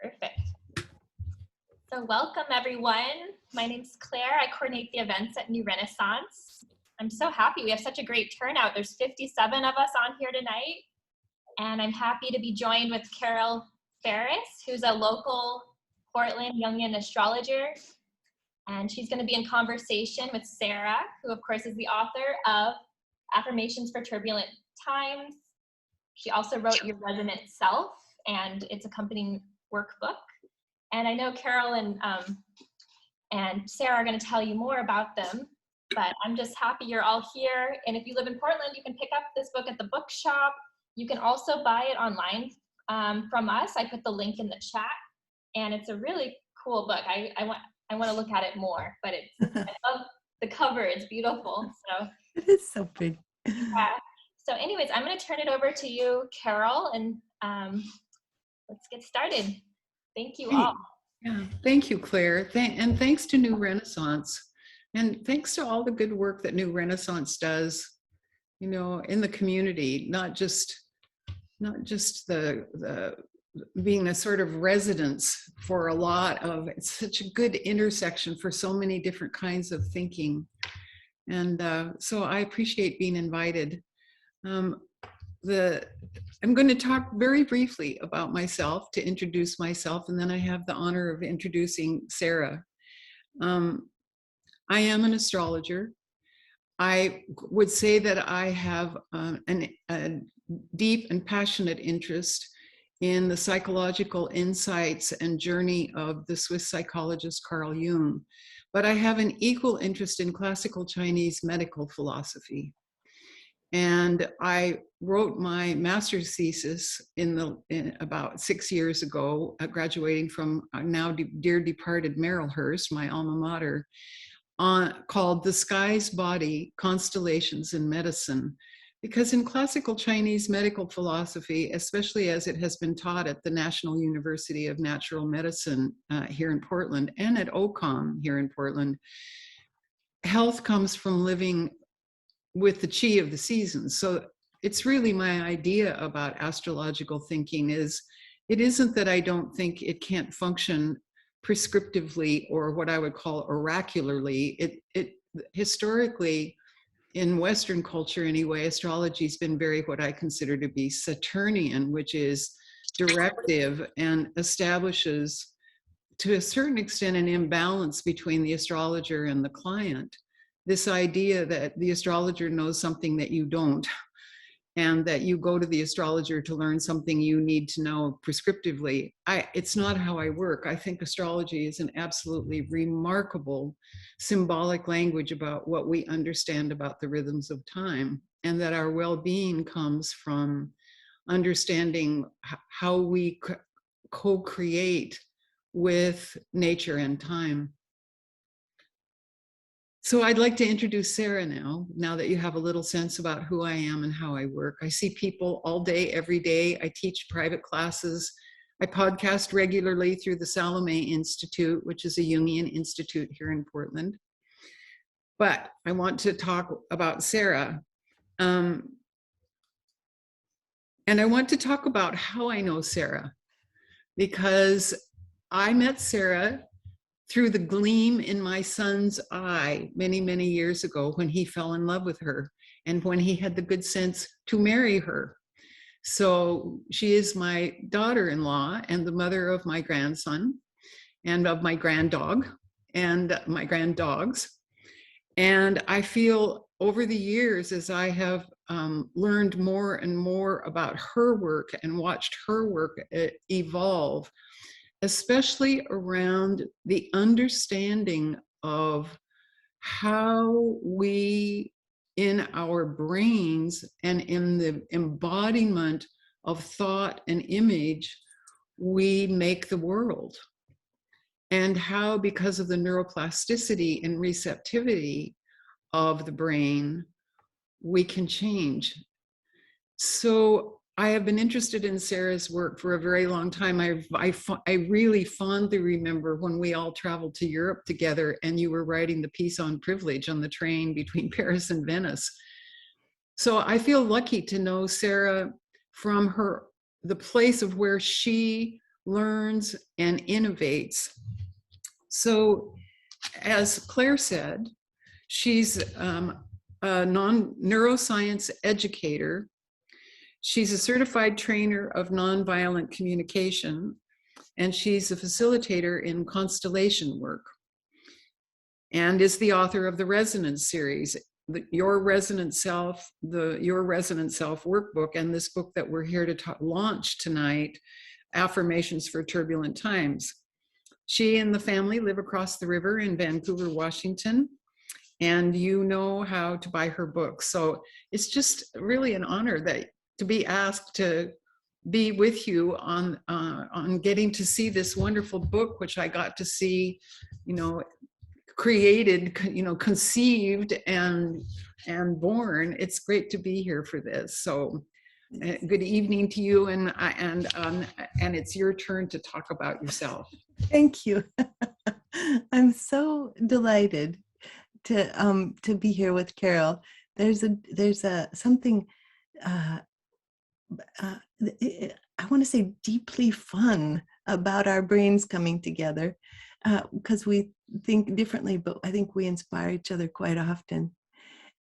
Perfect. So welcome everyone. My name's Claire. I coordinate the events at New Renaissance. I'm so happy we have such a great turnout. There's 57 of us on here tonight. And I'm happy to be joined with Carol Ferris, who's a local Portland Jungian astrologer. And she's going to be in conversation with Sarah, who of course is the author of Affirmations for Turbulent Times. She also wrote Your Resonant Self and its accompanying workbook. And I know Carol and Sarah are going to tell you more about them, but I'm just happy you're all here. And if you live in Portland, you can pick up this book at the bookshop. You can also buy it online from us. I put the link in the chat, and it's a really cool book. I want to look at it more, but I love the cover. It's beautiful. So it is so big. Yeah. So anyways, I'm going to turn it over to you, Carol, and let's get started. Thank you all. Yeah, thank you, Claire. And thanks to New Renaissance. And thanks to all the good work that New Renaissance does, you know, in the community, not just the being a sort of residence for a lot of, it's such a good intersection for so many different kinds of thinking. And so I appreciate being invited. I'm going to talk very briefly about myself to introduce myself, and then I have the honor of introducing Sarah. I am an astrologer. I would say that I have a deep and passionate interest in the psychological insights and journey of the Swiss psychologist Carl Jung, but I have an equal interest in classical Chinese medical philosophy. And I wrote my master's thesis about 6 years ago, graduating from now dear departed Marylhurst, my alma mater, called The Sky's Body, Constellations in Medicine. Because in classical Chinese medical philosophy, especially as it has been taught at the National University of Natural Medicine here in Portland and at OCOM here in Portland, health comes from living with the chi of the seasons. So it's really my idea about astrological thinking is, it isn't that I don't think it can't function prescriptively or what I would call oracularly. It historically, in Western culture anyway, astrology has been very what I consider to be Saturnian, which is directive and establishes to a certain extent an imbalance between the astrologer and the client. This idea that the astrologer knows something that you don't, and that you go to the astrologer to learn something you need to know prescriptively. It's not how I work. I think astrology is an absolutely remarkable symbolic language about what we understand about the rhythms of time, and that our well-being comes from understanding how we co-create with nature and time. So I'd like to introduce Sarah now that you have a little sense about who I am and how I work. I see people all day, every day. I teach private classes. I podcast regularly through the Salome Institute, which is a Jungian institute here in Portland. But I want to talk about Sarah. And I want to talk about how I know Sarah, because I met Sarah through the gleam in my son's eye many, many years ago when he fell in love with her and when he had the good sense to marry her. So she is my daughter-in-law and the mother of my grandson and of my granddog and my granddogs. And I feel over the years, as I have learned more and more about her work and watched her work evolve, especially around the understanding of how we, in our brains and in the embodiment of thought and image, we make the world. And how, because of the neuroplasticity and receptivity of the brain, we can change. So I have been interested in Sarah's work for a very long time. I really fondly remember when we all traveled to Europe together and you were writing the piece on privilege on the train between Paris and Venice. So I feel lucky to know Sarah from the place of where she learns, and innovates. So, as Claire said, she's a neuroscience educator. She's a certified trainer of nonviolent communication, and she's a facilitator in constellation work, and is the author of the Resonance series, Your Resonant Self, Your Resonant Self workbook, and this book that we're here to launch tonight, Affirmations for Turbulent Times. She and the family live across the river in Vancouver, Washington, and you know how to buy her books. So it's just really an honor to be asked to be with you on getting to see this wonderful book, which I got to see, created, conceived and born. It's great to be here for this. So good evening to you, and it's your turn to talk about yourself. Thank you. I'm so delighted to be here with Carol. There's something I want to say deeply fun about our brains coming together, because we think differently, but I think we inspire each other quite often.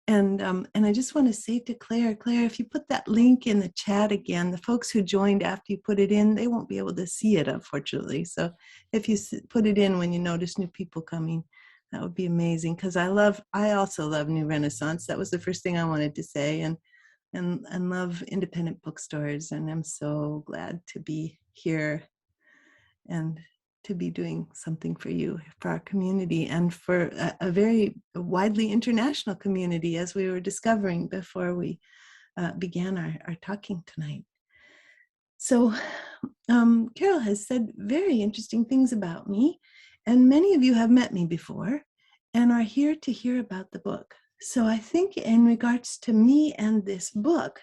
And I just want to say to Claire, if you put that link in the chat again, the folks who joined after you put it in, they won't be able to see it, unfortunately. So if you put it in when you notice new people coming, that would be amazing. Because I also love New Renaissance. That was the first thing I wanted to say, and love independent bookstores. And I'm so glad to be here and to be doing something for you, for our community, and for a very widely international community, as we were discovering before we began our talking tonight. So Carol has said very interesting things about me, and many of you have met me before and are here to hear about the book. So I think in regards to me and this book,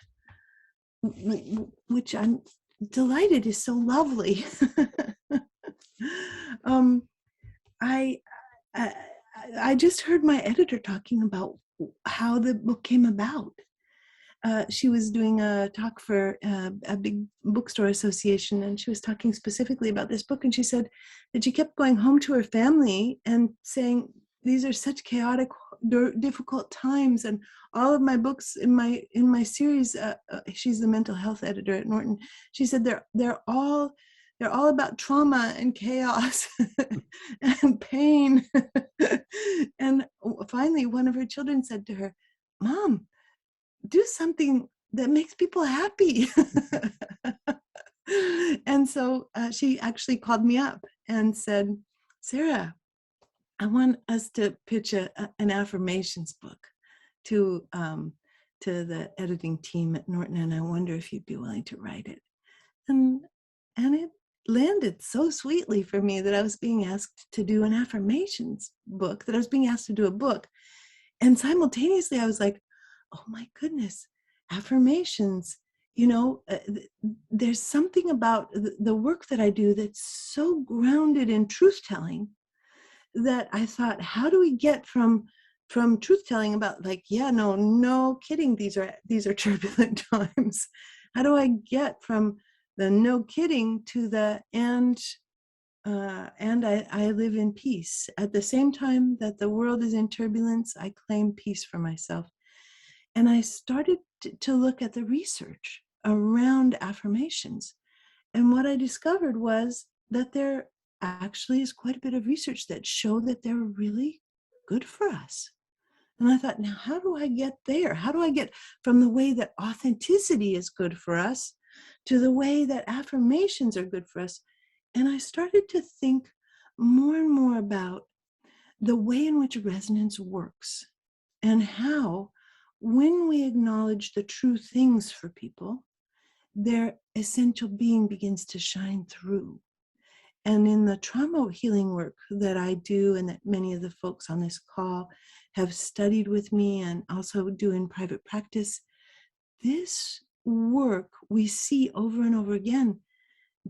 which I'm delighted is so lovely, I just heard my editor talking about how the book came about. She was doing a talk for a big bookstore association, and she was talking specifically about this book, and she said that she kept going home to her family and saying, these are such chaotic, difficult times, and all of my books in my series, she's the mental health editor at Norton, she said they're all about trauma and chaos and pain. And finally, one of her children said to her, "Mom, do something that makes people happy." And so she actually called me up and said, "Sarah, I want us to pitch an affirmations book to the editing team at Norton, and I wonder if you'd be willing to write it." And it landed so sweetly for me that I was being asked to do an affirmations book, that I was being asked to do a book. And simultaneously, I was like, oh my goodness, affirmations. There's something about the work that I do that's so grounded in truth-telling that I thought, how do we get from truth-telling about no kidding, these are turbulent times. How do I get from the no kidding to the and I live in peace? At the same time that the world is in turbulence, I claim peace for myself. And I started to look at the research around affirmations. And what I discovered was that there actually is quite a bit of research that show that they're really good for us. And I thought, now how do I get there? How do I get from the way that authenticity is good for us to the way that affirmations are good for us? And I started to think more and more about the way in which resonance works, and how, when we acknowledge the true things for people, their essential being begins to shine through. And in the trauma healing work that I do, and that many of the folks on this call have studied with me and also do in private practice, this work we see over and over again.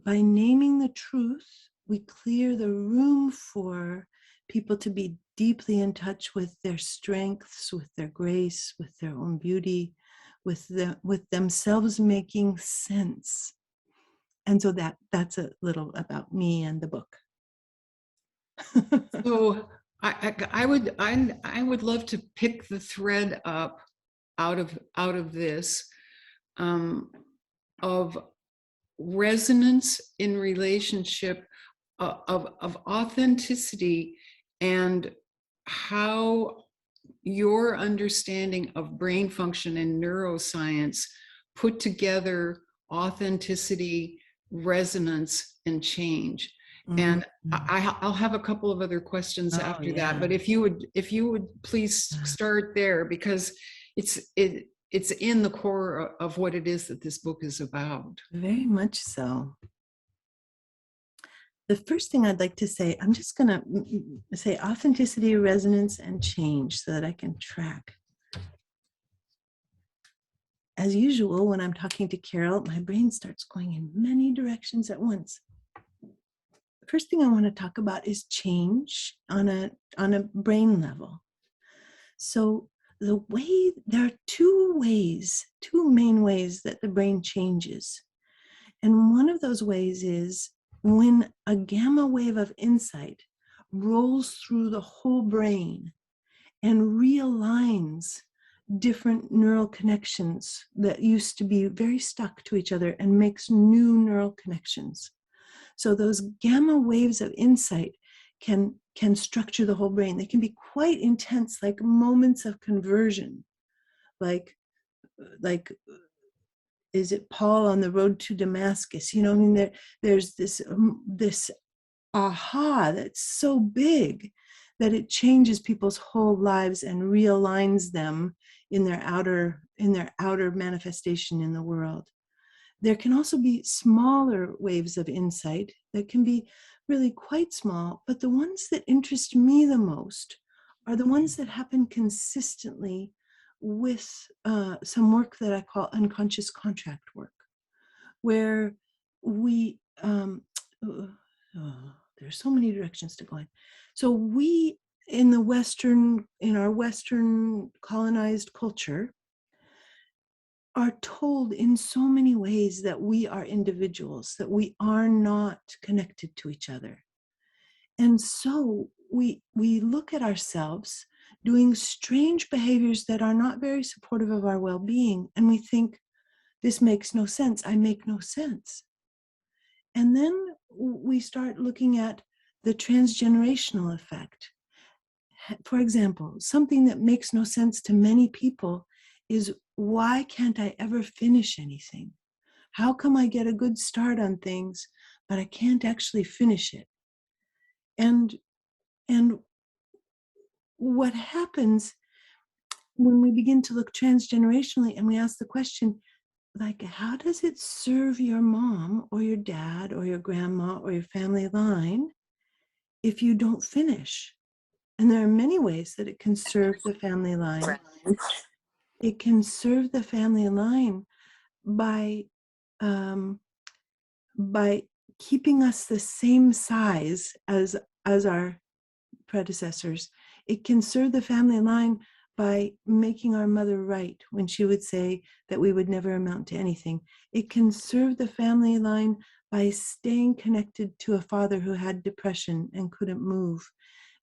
By naming the truth, we clear the room for people to be deeply in touch with their strengths, with their grace, with their own beauty, with themselves making sense. And so that's a little about me and the book. So I would love to pick the thread up out of this of resonance in relationship, of authenticity, and how your understanding of brain function and neuroscience put together authenticity, resonance, and change. And I'll have a couple of other questions after that, but if you would please start there, because it's in the core of what it is that this book is about. Very much so. The first thing I'd like to say, I'm just going to say authenticity, resonance, and change so that I can track. As usual, when I'm talking to Carol, my brain starts going in many directions at once. The first thing I want to talk about is change on a brain level. So there are two main ways that the brain changes. And one of those ways is when a gamma wave of insight rolls through the whole brain and realigns different neural connections that used to be very stuck to each other and makes new neural connections. So those gamma waves of insight can structure the whole brain. They can be quite intense, like moments of conversion, like is it Paul on the road to Damascus? You know, I mean, there's this aha that's so big that it changes people's whole lives and realigns them in their outer manifestation in the world. There can also be smaller waves of insight that can be really quite small, but the ones that interest me the most are the ones that happen consistently with some work that I call unconscious contract work, where we, there's so many directions to go in. So we, in our Western colonized culture, are told in so many ways that we are individuals, that we are not connected to each other. And so we look at ourselves doing strange behaviors that are not very supportive of our well-being, and we think, this makes no sense, I make no sense. And then we start looking at the transgenerational effect. For example, something that makes no sense to many people is, why can't I ever finish anything? How come I get a good start on things, but I can't actually finish it? And what happens when we begin to look transgenerationally and we ask the question, like, how does it serve your mom or your dad or your grandma or your family line if you don't finish? And there are many ways that it can serve the family line. It can serve the family line by keeping us the same size as our predecessors. It can serve the family line by making our mother right when she would say that we would never amount to anything. It can serve the family line by staying connected to a father who had depression and couldn't move.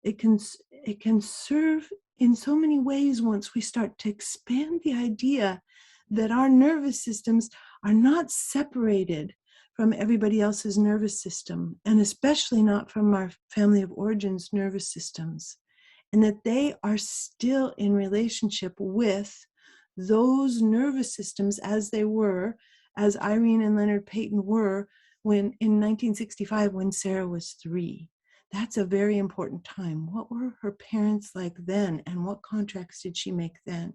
It can serve in so many ways once we start to expand the idea that our nervous systems are not separated from everybody else's nervous system, and especially not from our family of origins nervous systems, and that they are still in relationship with those nervous systems as they were, as Irene and Leonard Peyton were when in 1965 when Sarah was 3. That's a very important time. What were her parents like then, and what contracts did she make then?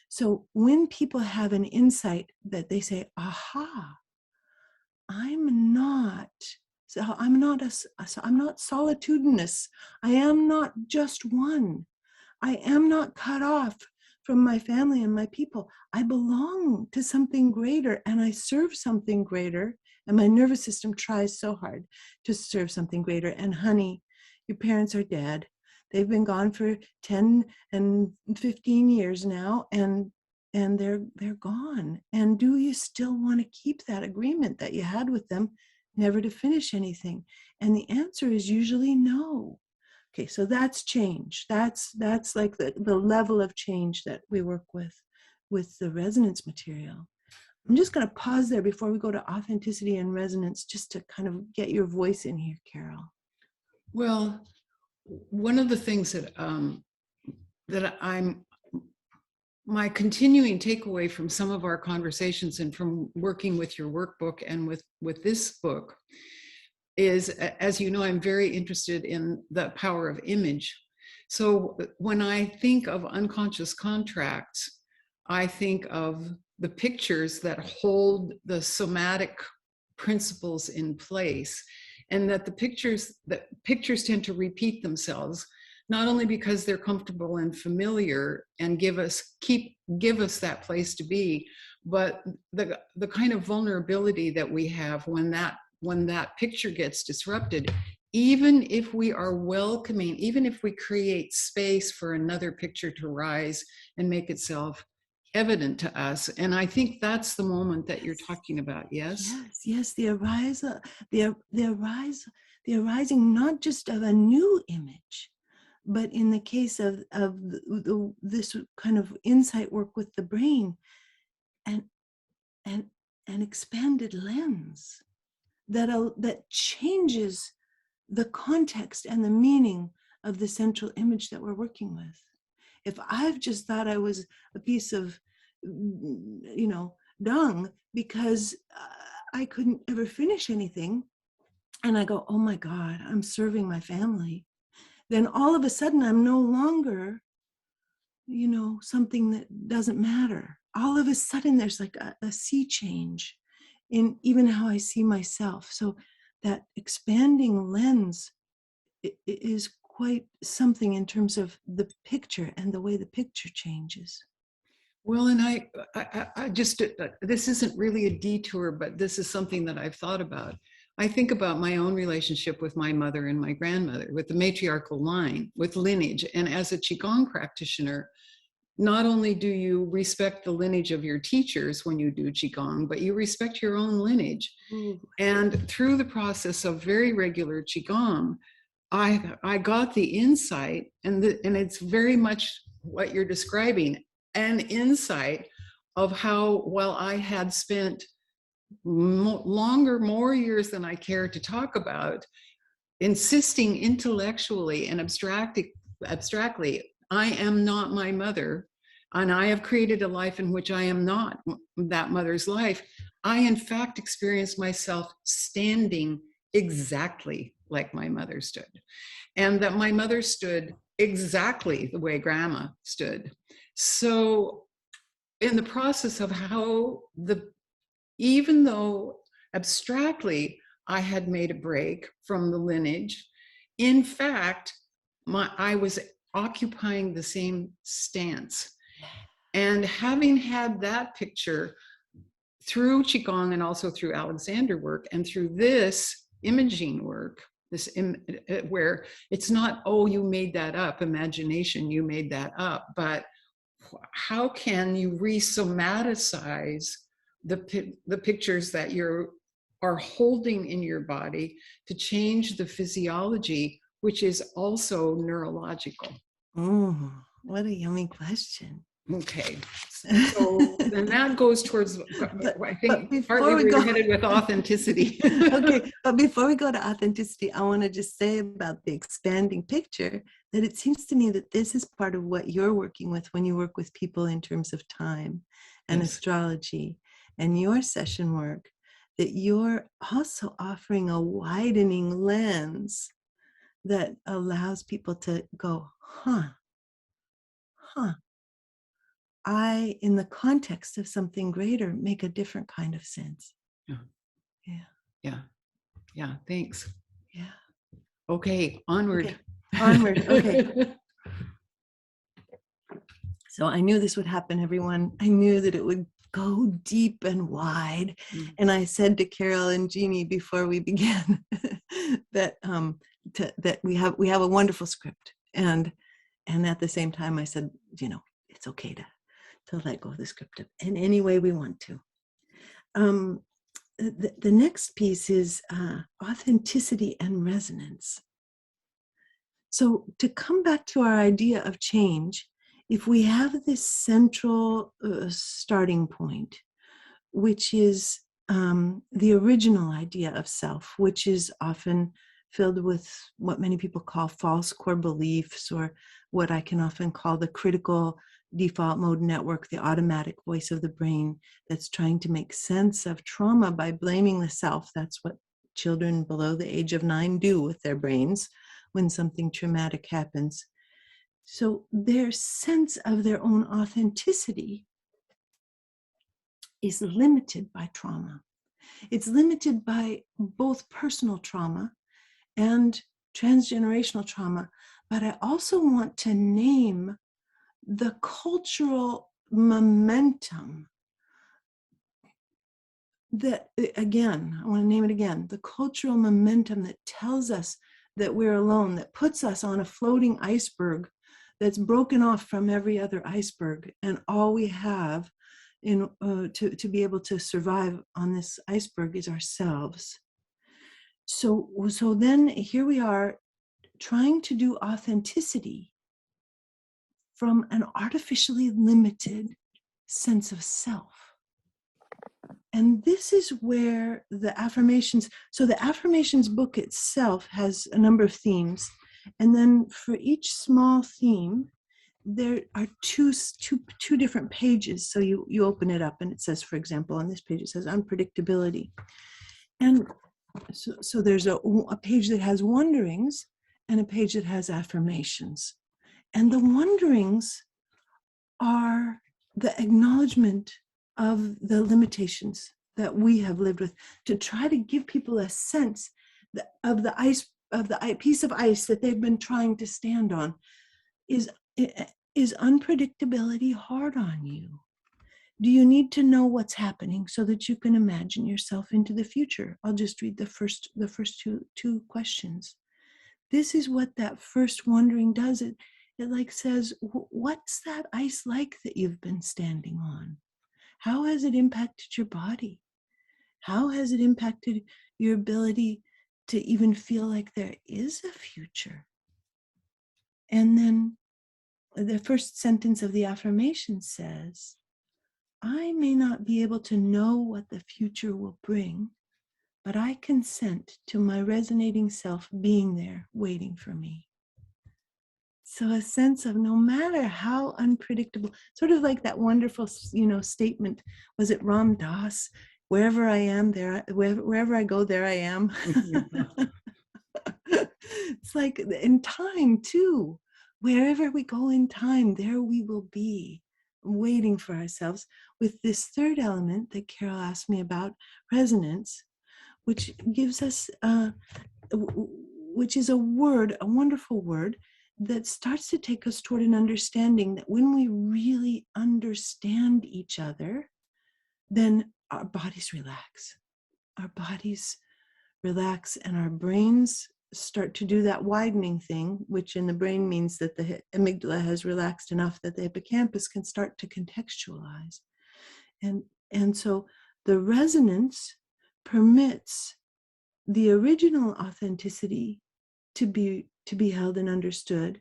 So when people have an insight that they say, aha, I'm not solitudinous. I am not just one. I am not cut off from my family and my people. I belong to something greater, and I serve something greater. And my nervous system tries so hard to serve something greater. And honey, your parents are dead. They've been gone for 10 and 15 years now, and and they're gone. And do you still want to keep that agreement that you had with them, never to finish anything? And the answer is usually no. Okay, so that's change. That's like the level of change that we work with the resonance material. I'm just going to pause there before we go to authenticity and resonance, just to kind of get your voice in here, Carol. Well, one of the things that my continuing takeaway from some of our conversations and from working with your workbook and with this book is, as you know, I'm very interested in the power of image. So when I think of unconscious contracts, I think of the pictures that hold the somatic principles in place, and that the pictures tend to repeat themselves, not only because they're comfortable and familiar and give us that place to be, but the kind of vulnerability that we have when that picture gets disrupted, even if we are welcoming, even if we create space for another picture to rise and make itself evident to us. And I think that's the moment that you're talking about. Yes. Yes. The arising not just of a new image, but in the case of this kind of insight work with the brain, and an expanded lens that changes the context and the meaning of the central image that we're working with. If I've just thought I was a piece of, dung because I couldn't ever finish anything, and I go, oh my God, I'm serving my family, then all of a sudden I'm no longer, something that doesn't matter. All of a sudden there's like a sea change in even how I see myself. So that expanding lens is quite something in terms of the picture and the way the picture changes. Well, and I just, this isn't really a detour, but this is something that I've thought about. I think about my own relationship with my mother and my grandmother, with the matriarchal line, with lineage. And as a Qigong practitioner, not only do you respect the lineage of your teachers when you do Qigong, but you respect your own lineage. Ooh. And through the process of very regular Qigong, I got the insight, and it's very much what you're describing, an insight of how, while I had spent more years than I care to talk about, insisting intellectually and abstractly, I am not my mother, and I have created a life in which I am not that mother's life. I, in fact, experienced myself standing exactly like my mother stood, and that my mother stood exactly the way Grandma stood. So in the process of how even though abstractly I had made a break from the lineage, in fact, I was occupying the same stance. And having had that picture through Qigong and also through Alexander work and through this imaging work, where it's not, oh, you made that up, imagination, you made that up, but how can you re-somaticize the pictures that you are holding in your body to change the physiology, which is also neurological? Oh, what a yummy question. Okay, so then that goes towards, I think, partly we're headed with authenticity. Okay, but before we go to authenticity, I want to just say about the expanding picture that it seems to me that this is part of what you're working with when you work with people in terms of time and astrology and your session work, that you're also offering a widening lens that allows people to go, I, in the context of something greater, make a different kind of sense. Yeah, thanks. Yeah. Okay, onward. Okay. So I knew this would happen, everyone. I knew that it would go deep and wide. And I said to Carol and Jeannie before we began that that we have a wonderful script. And at the same time I said, it's okay to to let go of the scriptive in any way we want to. The next piece is authenticity and resonance. So to come back to our idea of change, if we have this central starting point, which is the original idea of self, which is often filled with what many people call false core beliefs, or what I can often call the critical default mode network, the automatic voice of the brain that's trying to make sense of trauma by blaming the self. That's what children below the age of 9 do with their brains when something traumatic happens. So their sense of their own authenticity is limited by trauma. It's limited by both personal trauma and transgenerational trauma. But I also want to name the cultural momentum that, again, I want to name it again, the cultural momentum that tells us that we're alone, that puts us on a floating iceberg that's broken off from every other iceberg, and all we have to be able to survive on this iceberg is ourselves. So then here we are trying to do authenticity from an artificially limited sense of self. And this is where the affirmations, so the affirmations book itself has a number of themes. And then for each small theme, there are two different pages. So you open it up and it says, for example, on this page, it says unpredictability. And so there's a page that has wonderings and a page that has affirmations. And the wonderings are the acknowledgement of the limitations that we have lived with, to try to give people a sense of the piece of ice that they've been trying to stand on. Is unpredictability hard on you? Do you need to know what's happening so that you can imagine yourself into the future? I'll just read the first two questions. This is what that first wondering does. It like says, what's that ice like that you've been standing on? How has it impacted your body? How has it impacted your ability to even feel like there is a future? And then the first sentence of the affirmation says, I may not be able to know what the future will bring, but I consent to my resonating self being there waiting for me. So a sense of no matter how unpredictable, sort of like that wonderful, statement, was it Ram Dass? Wherever I am, wherever I go, there I am. It's like in time too. Wherever we go in time, there we will be, waiting for ourselves, with this third element that Carol asked me about, resonance, which gives us, which is a word, a wonderful word, that starts to take us toward an understanding that when we really understand each other, then our bodies relax. Our bodies relax and our brains start to do that widening thing, which in the brain means that the amygdala has relaxed enough that the hippocampus can start to contextualize. And so the resonance permits the original authenticity to be held and understood.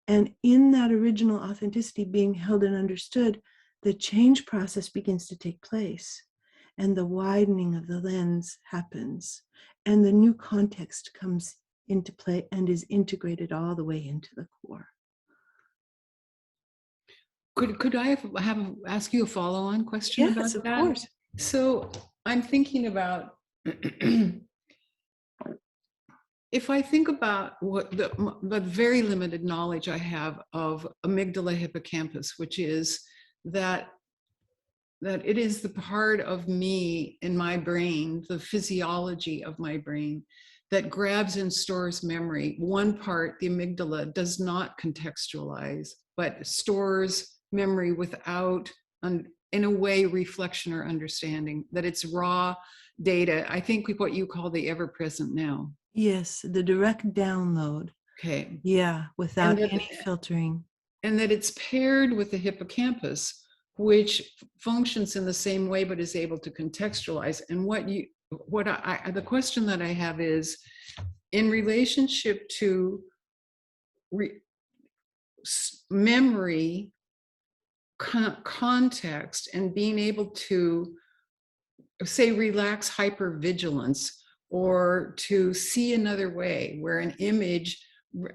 And in that original authenticity being held and understood, the change process begins to take place. And the widening of the lens happens. And the new context comes into play and is integrated all the way into the core. Could I ask you a follow-on question about that? Yes, of course. So I'm thinking about, if I think about what the very limited knowledge I have of amygdala hippocampus, which is that it is the part of me in my brain, the physiology of my brain, that grabs and stores memory. One part, the amygdala, does not contextualize, but stores memory without, in a way, reflection or understanding, that it's raw data. I think what you call the ever-present now. Yes, the direct download. Okay. Yeah, without any filtering. And that it's paired with the hippocampus, which functions in the same way but is able to contextualize. And the question that I have is, in relationship to memory, context, and being able to, say, relax hypervigilance, or to see another way, where an image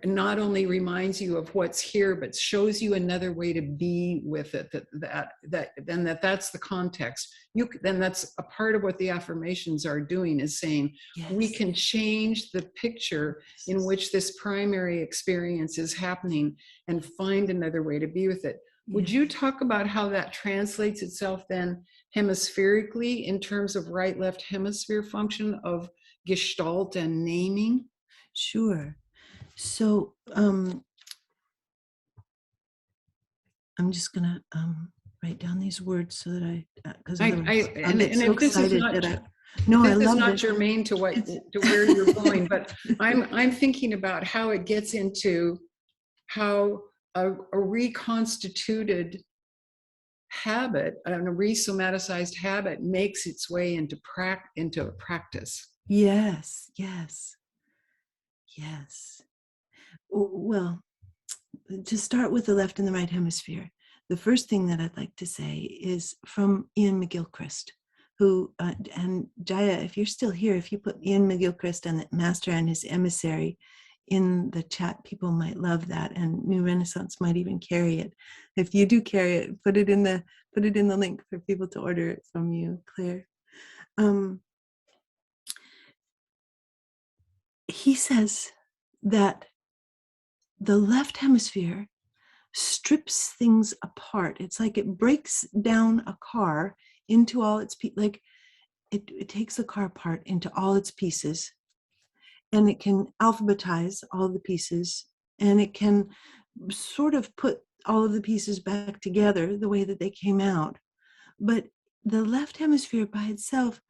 not only reminds you of what's here, but shows you another way to be with it, that's the context. Then that's a part of what the affirmations are doing, is saying, Yes. we can change the picture in which this primary experience is happening and find another way to be with it. Would you talk about how that translates itself then hemispherically in terms of right-left hemisphere function of gestalt and naming? Sure. So I'm just gonna write down these words so that because otherwise I'll get so excited that no, I love it. This is not germane to where you're going, but I'm thinking about how it gets into how a reconstituted habit, a resomaticized habit, makes its way into practice. Yes. Well, to start with the left and the right hemisphere, the first thing that I'd like to say is from Ian McGilchrist, who, and Jaya, if you're still here, if you put Ian McGilchrist and the Master and his emissary in the chat, people might love that, and New Renaissance might even carry it. If you do carry it, put it in the link for people to order it from you, Claire. He says that the left hemisphere strips things apart. It's like it breaks down a car into all its pieces. Like it takes the car apart into all its pieces, and it can alphabetize all the pieces, and it can sort of put all of the pieces back together the way that they came out. But the left hemisphere by itself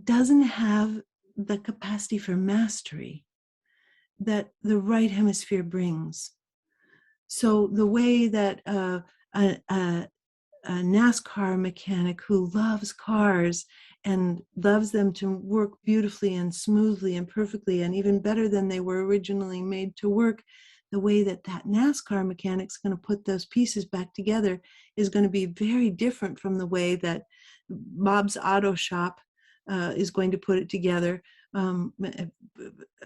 doesn't have the capacity for mastery that the right hemisphere brings. So the way that a NASCAR mechanic who loves cars and loves them to work beautifully and smoothly and perfectly and even better than they were originally made to work, the way that NASCAR mechanic's going to put those pieces back together is going to be very different from the way that Bob's Auto Shop is going to put it together.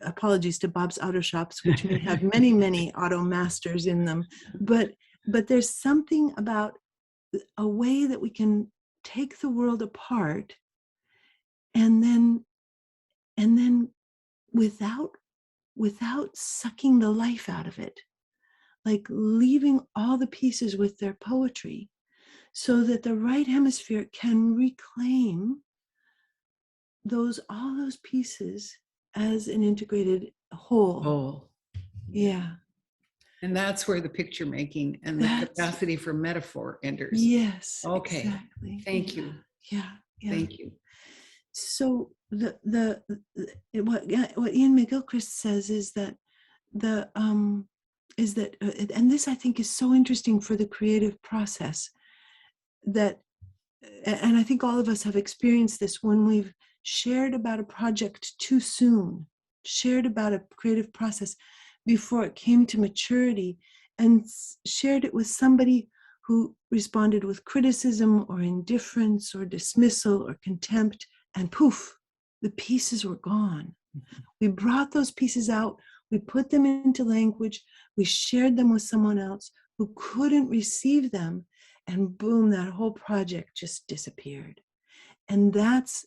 Apologies to Bob's Auto Shops, which may have many, many auto masters in them, but there's something about a way that we can take the world apart and then without sucking the life out of it, like leaving all the pieces with their poetry, so that the right hemisphere can reclaim all those pieces as an integrated whole. Yeah. And that's where the picture making and the capacity for metaphor enters. Yes. Okay. Exactly. Thank you. Yeah. Thank you. So what Ian McGilchrist says is that and this I think is so interesting for the creative process, and I think all of us have experienced this when we've shared about a project too soon, shared about a creative process before it came to maturity, and shared it with somebody who responded with criticism or indifference or dismissal or contempt, and poof, the pieces were gone. Mm-hmm. We brought those pieces out, we put them into language, we shared them with someone else who couldn't receive them, and boom, that whole project just disappeared. And that's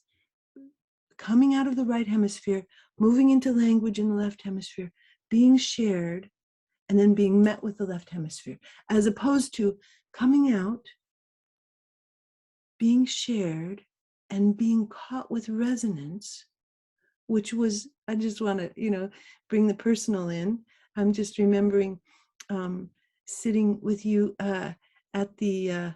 coming out of the right hemisphere, moving into language in the left hemisphere, being shared, and then being met with the left hemisphere, as opposed to coming out, being shared, and being caught with resonance, which was, I just want to, bring the personal in. I'm just remembering sitting with you at the,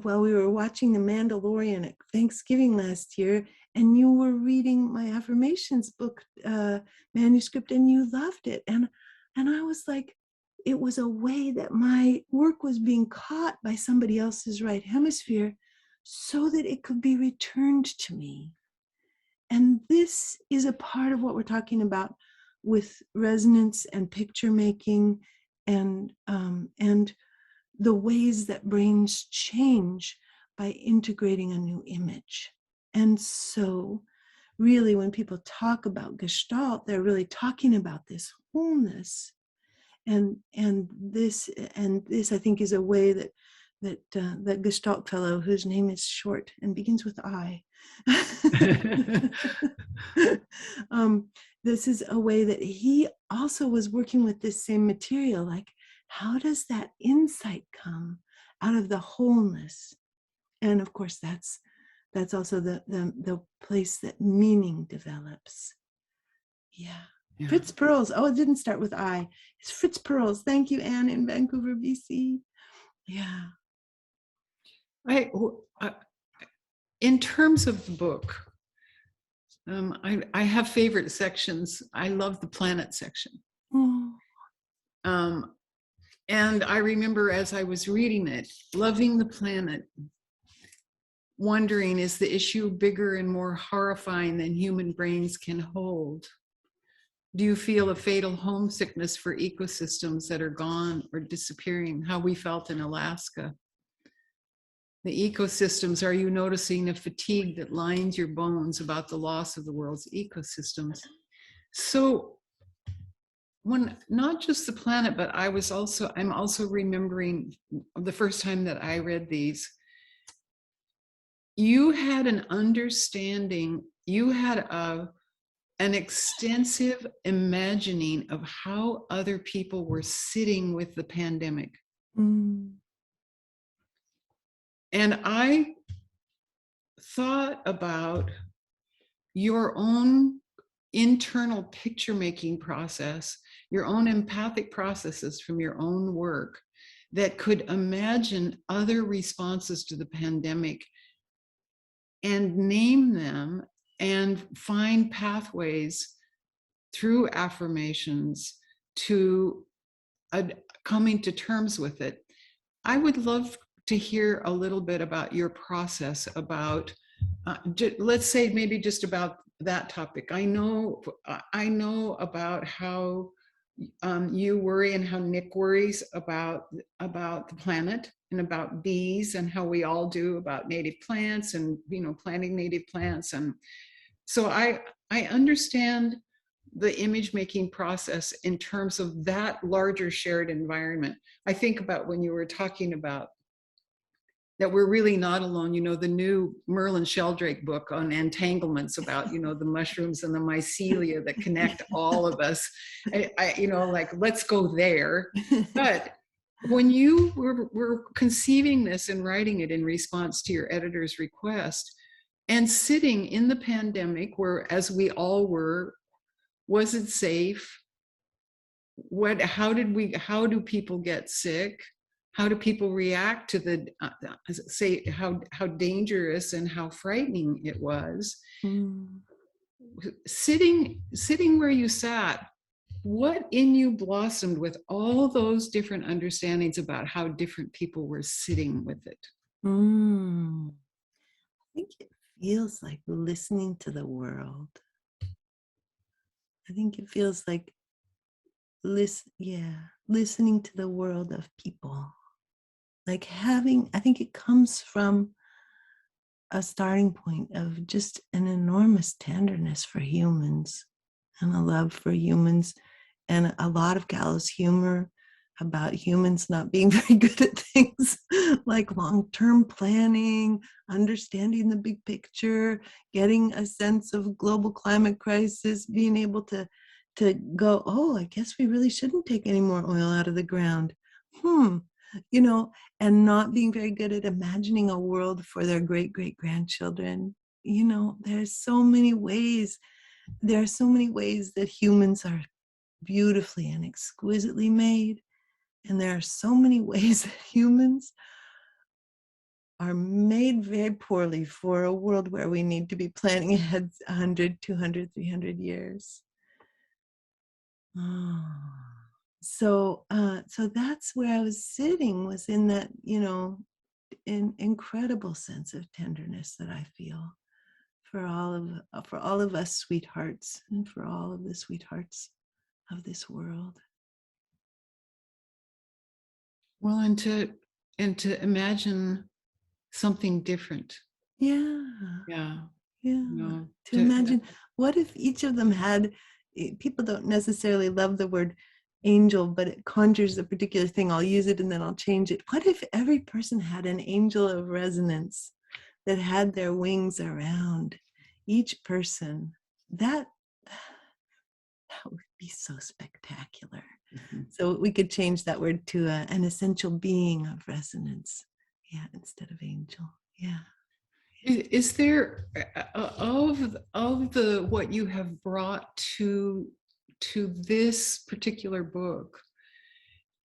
while we were watching The Mandalorian at Thanksgiving last year, and you were reading my affirmations book manuscript, and you loved it. And I was like, it was a way that my work was being caught by somebody else's right hemisphere so that it could be returned to me. And this is a part of what we're talking about with resonance and picture making and the ways that brains change by integrating a new image. And so really when people talk about Gestalt, they're really talking about this wholeness. And this I think is a way that Gestalt fellow, whose name is short and begins with I, this is a way that he also was working with this same material. Like, how does that insight come out of the wholeness? And of course, that's also the place that meaning develops. Yeah. Fritz Perls. Oh, it didn't start with I. It's Fritz Perls. Thank you, Anne, in Vancouver, BC. Yeah. In terms of the book, I have favorite sections. I love the planet section. Oh. And I remember as I was reading it, loving the planet, wondering, is the issue bigger and more horrifying than human brains can hold? Do you feel a fatal homesickness for ecosystems that are gone or disappearing? How we felt in Alaska. The ecosystems, are you noticing a fatigue that lines your bones about the loss of the world's ecosystems? So when, not just the planet, but I'm also remembering the first time that I read these, you had an understanding, you had an extensive imagining of how other people were sitting with the pandemic. Mm. And I thought about your own internal picture making process, your own empathic processes from your own work that could imagine other responses to the pandemic and name them and find pathways through affirmations to coming to terms with it. I would love to hear a little bit about your process about, let's say maybe just about that topic. I know about how you worry and how Nick worries about the planet and about bees and how we all do about native plants and, you know, planting native plants. And so I understand the image making process in terms of that larger shared environment. I think about when you were talking about that we're really not alone, you know, the new Merlin Sheldrake book on entanglements about, you know, the mushrooms and the mycelia that connect all of us. I you know, like, let's go there. But when you were conceiving this and writing it in response to your editor's request and sitting in the pandemic where, as we all were, was it safe? How do people get sick? How do people react to the, say, how dangerous and how frightening it was? Mm. Sitting where you sat, what in you blossomed with all those different understandings about how different people were sitting with it? Mm. I think it feels like listening to the world. I think it feels like listening to the world of people. Like I think it comes from a starting point of just an enormous tenderness for humans and a love for humans and a lot of gallows humor about humans not being very good at things like long-term planning, understanding the big picture, getting a sense of global climate crisis, being able to go, oh, I guess we really shouldn't take any more oil out of the ground. You know, and not being very good at imagining a world for their great-great-grandchildren. You know, there are so many ways that humans are beautifully and exquisitely made. And there are so many ways that humans are made very poorly for a world where we need to be planning ahead 100, 200, 300 years. Oh. So that's where I was sitting, was in that, incredible sense of tenderness that I feel for all of us sweethearts, and for all of the sweethearts of this world. Well, and to imagine something different. Yeah, Yeah. yeah. No, To imagine, what if each of them had, people don't necessarily love the word angel, but it conjures a particular thing. I'll use it and then I'll change it. What if every person had an angel of resonance that had their wings around each person? That would be so spectacular. Mhm. So we could change that word to an essential being of resonance. Yeah, instead of angel. Yeah. Is there of the what you have brought to this particular book,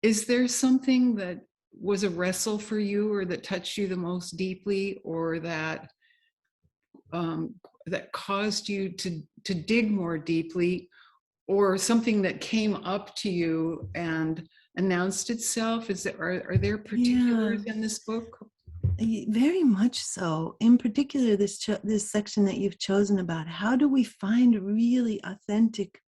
is there something that was a wrestle for you, or that touched you the most deeply, or that that caused you to dig more deeply, or something that came up to you and announced itself? Are there Yeah. particulars in this book? Very much so. In particular, this section that you've chosen about how do we find really authentic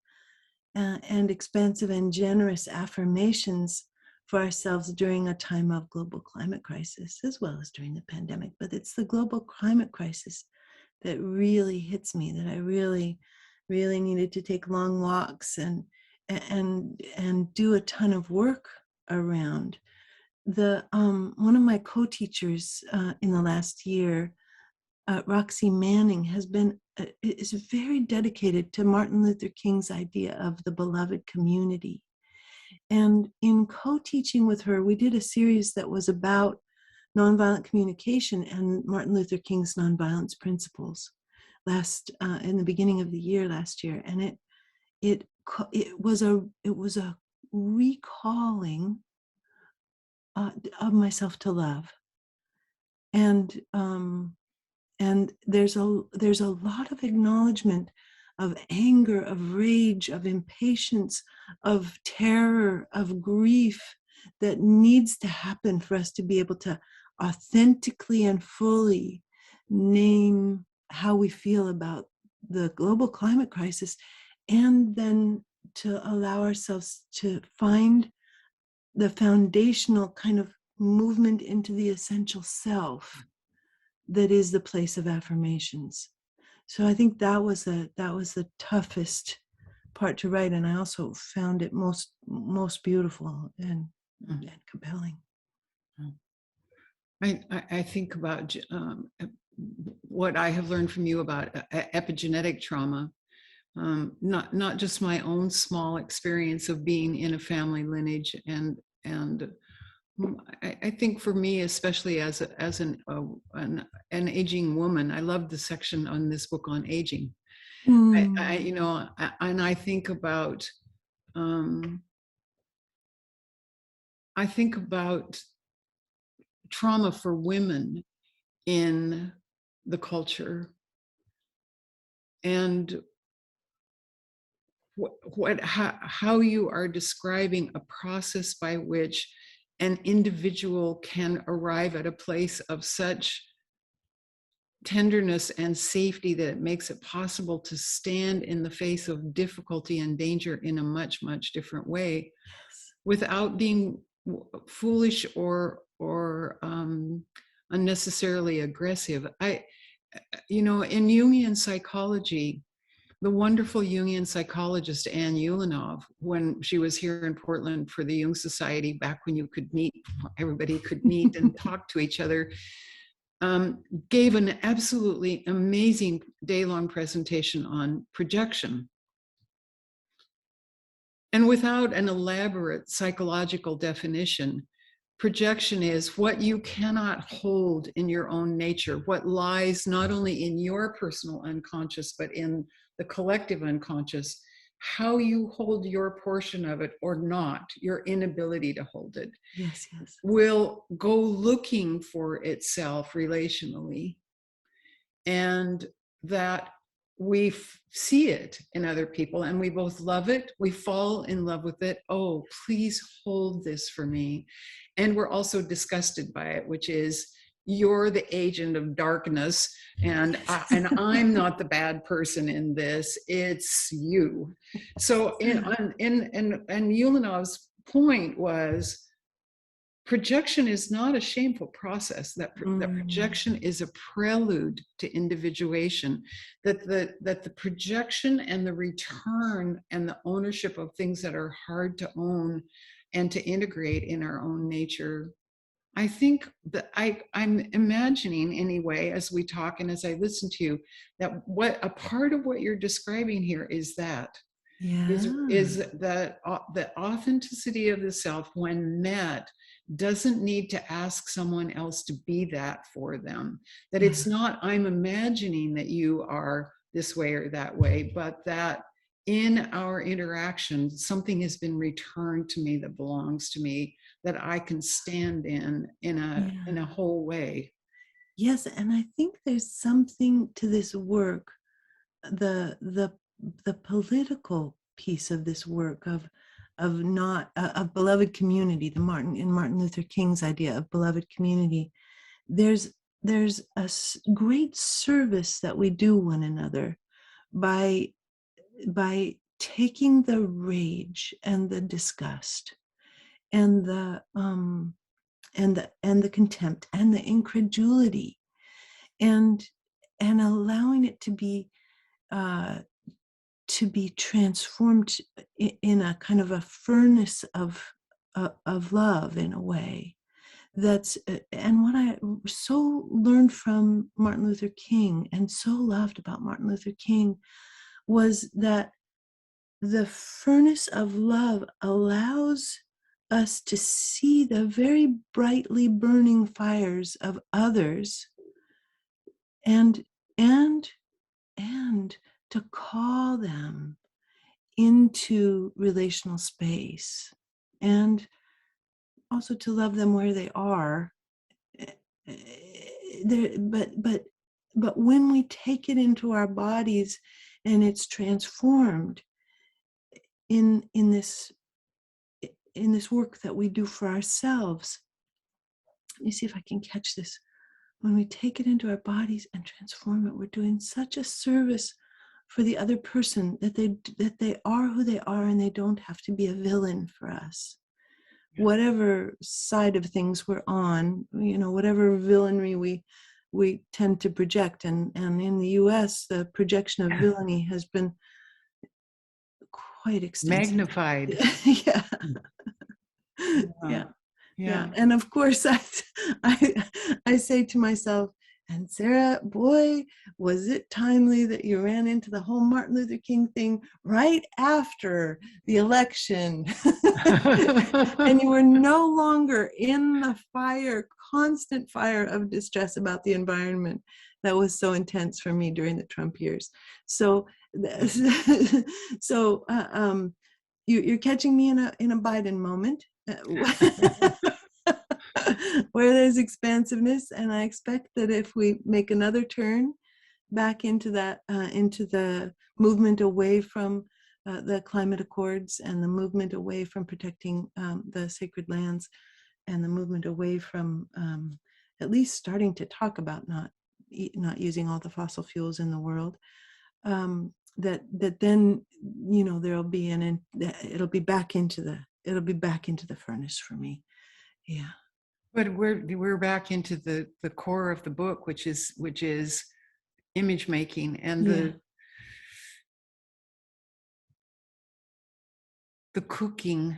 and expansive and generous affirmations for ourselves during a time of global climate crisis, as well as during the pandemic. But it's the global climate crisis that really hits me, that I really, really needed to take long walks and do a ton of work around. One of my co-teachers in the last year, Roxy Manning, is very dedicated to Martin Luther King's idea of the beloved community. And in co-teaching with her, we did a series that was about nonviolent communication and Martin Luther King's nonviolence principles in the beginning of the year last year. And it was a recalling of myself to love. And there's a lot of acknowledgement of anger, of rage, of impatience, of terror, of grief that needs to happen for us to be able to authentically and fully name how we feel about the global climate crisis, and then to allow ourselves to find the foundational kind of movement into the essential self that is the place of affirmations. So I think that was the toughest part to write, and I also found it most beautiful and compelling. I think about what I have learned from you about epigenetic trauma, not just my own small experience of being in a family lineage, and I think for me, especially as an aging woman, I love the section on this book on aging. I think about trauma for women in the culture, and how you are describing a process by which an individual can arrive at a place of such tenderness and safety that it makes it possible to stand in the face of difficulty and danger in a much, much different way, without being foolish or unnecessarily aggressive. In Jungian psychology, the wonderful Jungian psychologist Anne Ulanov, when she was here in Portland for the Jung Society, back when you could meet, everybody could meet and talk to each other, gave an absolutely amazing day-long presentation on projection. And without an elaborate psychological definition, projection is what you cannot hold in your own nature, what lies not only in your personal unconscious, but in the collective unconscious, how you hold your portion of it or not, your inability to hold it, will go looking for itself relationally. And that we see it in other people and we both love it. We fall in love with it. Oh, please hold this for me. And we're also disgusted by it, which is, you're the agent of darkness, and I'm not the bad person in this. It's you. So, and Yulinov's point was, projection is not a shameful process. That projection is a prelude to individuation. That the projection and the return and the ownership of things that are hard to own and to integrate in our own nature. I think that I'm imagining anyway, as we talk and as I listen to you, that what a part of what you're describing here is that. Yeah. Is that the authenticity of the self, when met, doesn't need to ask someone else to be that for them. That it's not, I'm imagining that you are this way or that way, but that in our interaction, something has been returned to me that belongs to me, that I can stand in a whole way. Yes, and I think there's something to this work, the political piece of this work of beloved community, in Martin Luther King's idea of beloved community. There's a great service that we do one another by taking the rage and the disgust and the contempt and the incredulity, and allowing it to be transformed in a kind of a furnace of love, in a way. That's and what I so learned from Martin Luther King and so loved about Martin Luther King was that the furnace of love allows us to see the very brightly burning fires of others, and to call them into relational space, and also to love them where they are. But when we take it into our bodies and it's transformed in this work that we do for ourselves. Let me see if I can catch this. When we take it into our bodies and transform it, we're doing such a service for the other person, that they are who they are, and they don't have to be a villain for us. Whatever side of things we're on, whatever villainy we tend to project, and in the US, the projection of villainy has been quite extensive. Magnified. Yeah. And of course, I say to myself, and Sarah, boy, was it timely that you ran into the whole Martin Luther King thing right after the election. And you were no longer in the constant fire of distress about the environment that was so intense for me during the Trump years. So you're catching me in a Biden moment. Where there's expansiveness, and I expect that if we make another turn back into that, into the movement away from the climate accords, and the movement away from protecting the sacred lands, and the movement away from at least starting to talk about not using all the fossil fuels in the world, that then there'll be it'll be back into the furnace for me. Yeah. But we're back into the core of the book, which is image making, and the cooking.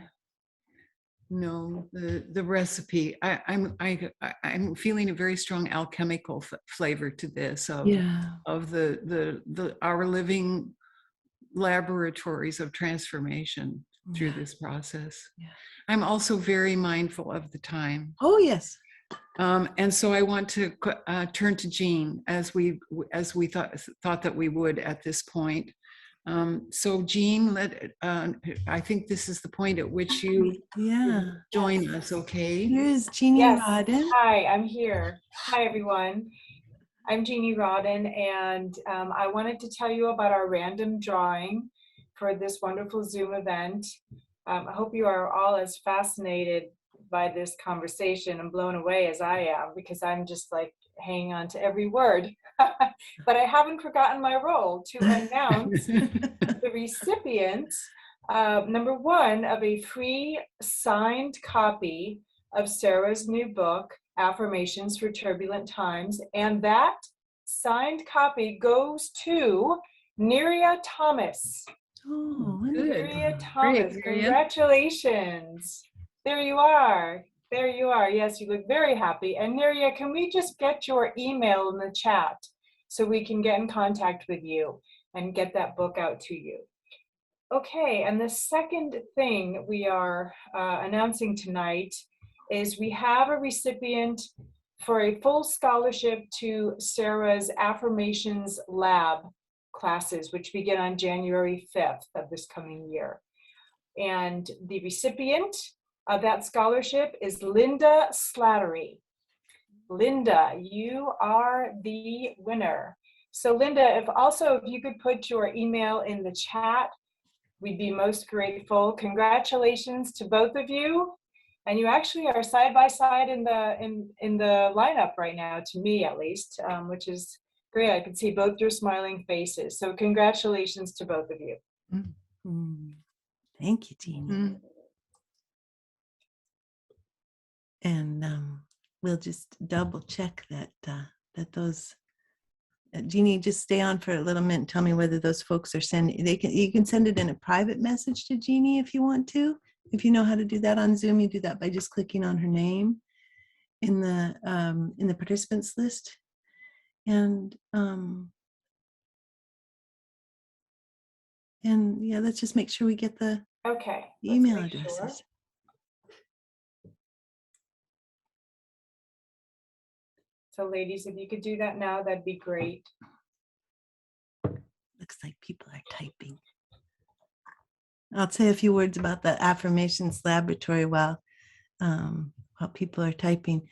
The recipe. I'm feeling a very strong alchemical flavor to this of our living laboratories of transformation through this process. Yeah. I'm also very mindful of the time. Oh, yes. And so I want to turn to Jean, as we thought that we would at this point. So Jean, I think this is the point at which you join us, okay? Here's Jeannie Rodden. Hi, I'm here. Hi, everyone. I'm Jeannie Rodden, and I wanted to tell you about our random drawing for this wonderful Zoom event. I hope you are all as fascinated by this conversation and blown away as I am, because I'm just like hanging on to every word. But I haven't forgotten my role to announce the recipient, number one, of a free signed copy of Sarah's new book, Affirmations for Turbulent Times. And that signed copy goes to Neria Thomas. Oh, Good. Neria Thomas, Great, Neria. congratulations. There you are. There you are. Yes, you look very happy. And Neria, can we just get your email in the chat so we can get in contact with you and get that book out to you? Okay, and the second thing we are announcing tonight is we have a recipient for a full scholarship to Sarah's Affirmations Lab classes, which begin on January 5th of this coming year. And the recipient of that scholarship is Linda Slattery. Linda, you are the winner. So Linda, if you could put your email in the chat, we'd be most grateful. Congratulations to both of you. And you actually are side by side in the lineup right now, to me at least, which is great. I can see both your smiling faces. So congratulations to both of you. Mm. Thank you, Jeannie. Mm. And we'll just double check that those. Jeannie, just stay on for a little minute and tell me whether those folks are sending. You can send it in a private message to Jeannie if you want to. If you know how to do that on Zoom, you do that by just clicking on her name in the participants list. And yeah, let's just make sure we get the email addresses. Sure. So ladies, if you could do that now, that'd be great. Looks like people are typing. I'll say a few words about the Affirmations Laboratory while people are typing.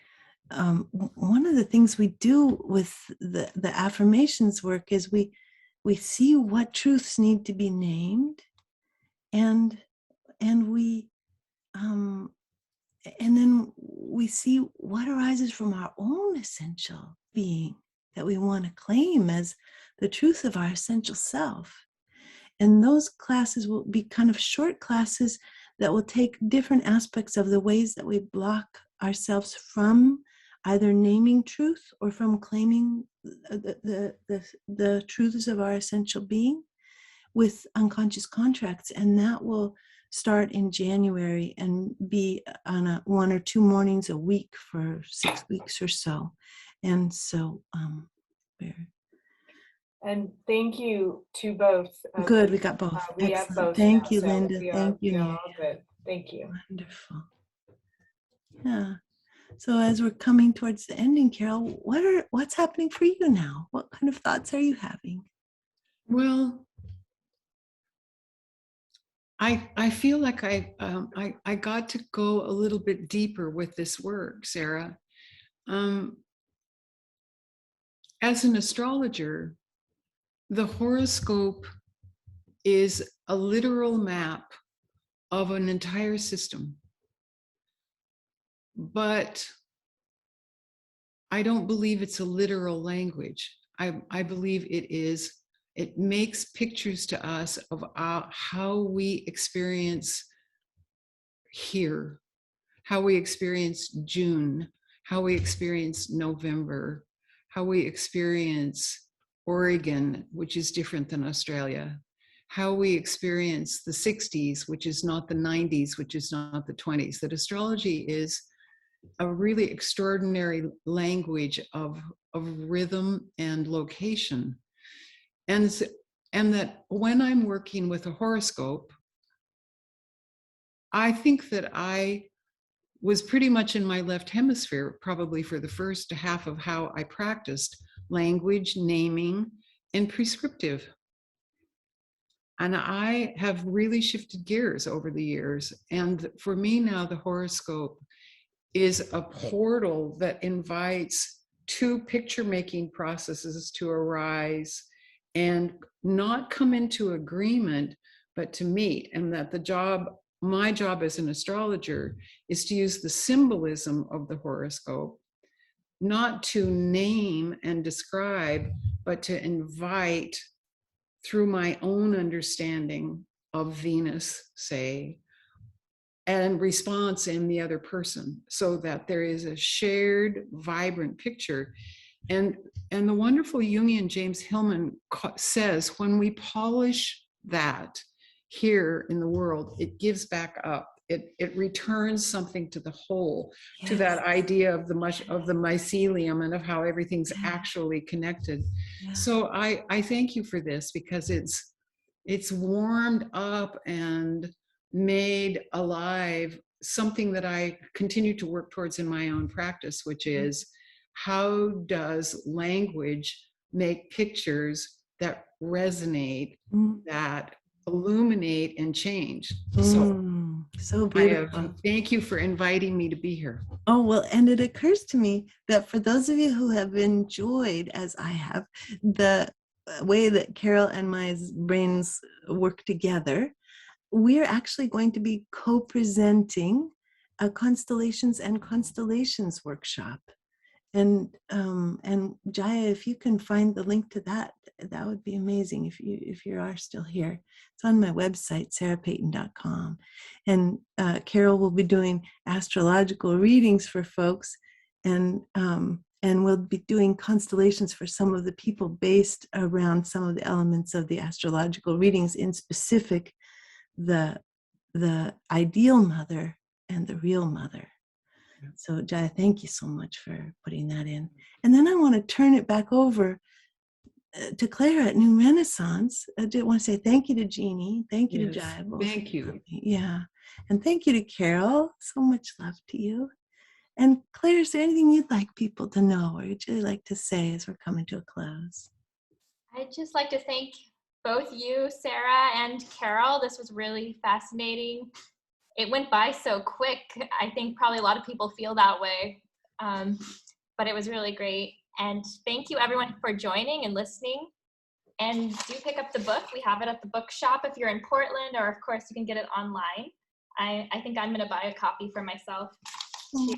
One of the things we do with the affirmations work is we see what truths need to be named, and we and then we see what arises from our own essential being that we want to claim as the truth of our essential self. And those classes will be kind of short classes that will take different aspects of the ways that we block ourselves from either naming truth or from claiming the truths of our essential being with unconscious contracts. And that will start in January and be on 1 or 2 mornings a week for 6 weeks or so. And so And thank you to both. Good, we got both. We have Excellent. both. Thank now, you, so Linda. Thank you, we are Neria. all good. Thank you. Wonderful. Yeah. So as we're coming towards the ending, Carol, what's happening for you now? What kind of thoughts are you having? Well, I feel like I got to go a little bit deeper with this work, Sarah. As an astrologer, the horoscope is a literal map of an entire system. But I don't believe it's a literal language. I believe it makes pictures to us of how we experience here, how we experience June, how we experience November, how we experience Oregon, which is different than Australia, how we experience the 60s, which is not the 90s, which is not the 20s. That astrology is a really extraordinary language of rhythm and location. And that when I'm working with a horoscope, I think that I was pretty much in my left hemisphere, probably for the first half of how I practiced language, naming, and prescriptive. And I have really shifted gears over the years. And for me now, the horoscope is a portal that invites two picture making processes to arise and not come into agreement, but to meet. And that my job as an astrologer is to use the symbolism of the horoscope, not to name and describe, but to invite through my own understanding of Venus, say, and response in the other person, so that there is a shared, vibrant picture. And the wonderful Jungian James Hillman says, when we polish that here in the world, it gives back up. It returns something to the whole, Yes. to that idea of the mycelium and of how everything's actually connected. Yeah. So I thank you for this, because it's warmed up and made alive something that I continue to work towards in my own practice, which is, how does language make pictures that resonate, that illuminate and change? So beautiful. Thank you for inviting me to be here. Oh, well, and it occurs to me that for those of you who have enjoyed, as I have, the way that Carol and my brains work together, we're actually going to be co-presenting a Constellations and Constellations workshop. And Jaya, if you can find the link to that, that would be amazing. If you are still here, it's on my website, sarahpeyton.com. And Carol will be doing astrological readings for folks, and we'll be doing constellations for some of the people based around some of the elements of the astrological readings, in specific the ideal mother and the real mother. So Jaya, thank you so much for putting that in. And then I want to turn it back over to Clara at New Renaissance. I did want to say thank you to Jeannie. Thank you to Jaya. Thank you. Yeah. And thank you to Carol. So much love to you. And Claire, is there anything you'd like people to know, or would you like to say as we're coming to a close? I'd just like to thank both you, Sarah and Carol. This was really fascinating. It went by so quick. I think probably a lot of people feel that way, but it was really great. And thank you everyone for joining and listening. And do pick up the book. We have it at the bookshop if you're in Portland, or of course you can get it online. I think I'm gonna buy a copy for myself too.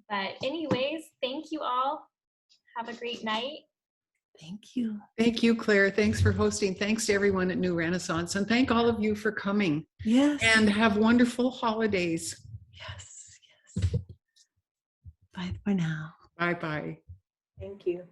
But anyways, thank you all. Have a great night. Thank you. Thank you, Claire. Thanks for hosting. Thanks to everyone at New Renaissance. And thank all of you for coming. Yes. And have wonderful holidays. Yes. Bye for now. Bye-bye. Thank you.